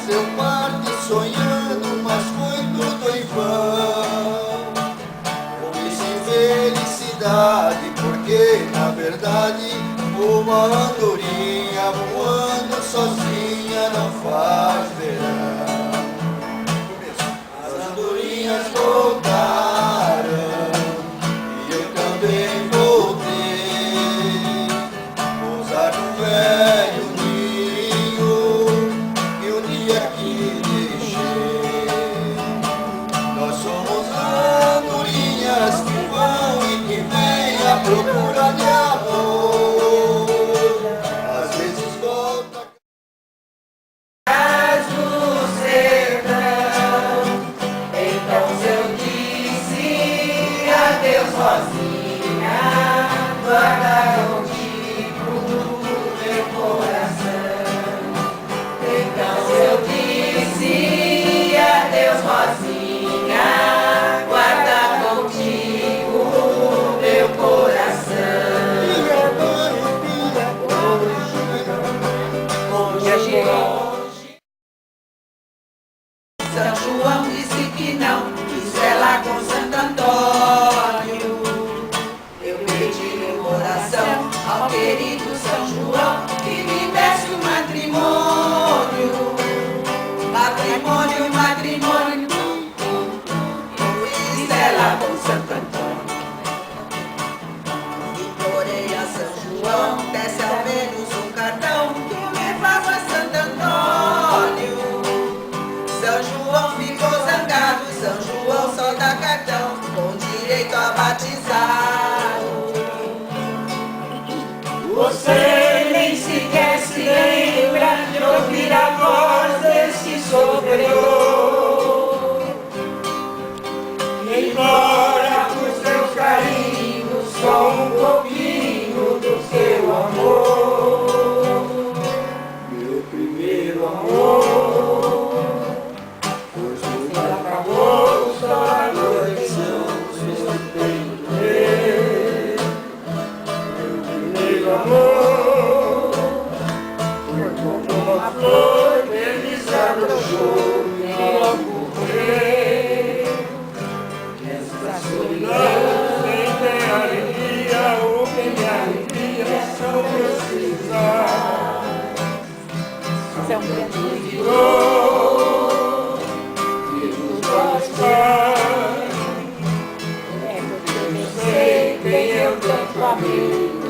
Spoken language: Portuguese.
seu parte sonhando, mas foi tudo em vão. Foi-se felicidade, porque na verdade uma andorinha voando sozinha não faz verão. As andorinhas voltaram e eu também voltei. Pousar no velho ninho e o dia que deixei. Nós somos andorinhas que vão e que vêm à procura de amor. Às vezes volta. Mas no sertão, então eu disse adeus sozinha, guarda contigo meu coração. Então eu disse adeus sozinha, guarda contigo meu coração. Longe, São João disse que não, isso é lá com Santo Antônio. Eu pedi meu coração ao querido São João que me desse o matrimônio. Matrimônio, matrimônio, isso é lá com Santo Antônio. Implorei a São João, desce ao menos um cartão que me faça Santo Antônio. São João ficou zangado, São João só dá cartão com direito a batizar. Você nem sequer se lembra de ouvir a voz desse sofredor. Embora os seus carinhos, só um pouquinho do seu amor. Meu primeiro amor, pois tudo acabou, só a noite não sustentei. Meu primeiro amor foi como uma flor que desabrochou e logo morreu. Essa solidão nem tem alegria, ou tem alegria só precisar. São virou e nos faz. É porque eu sei quem eu tanto amei.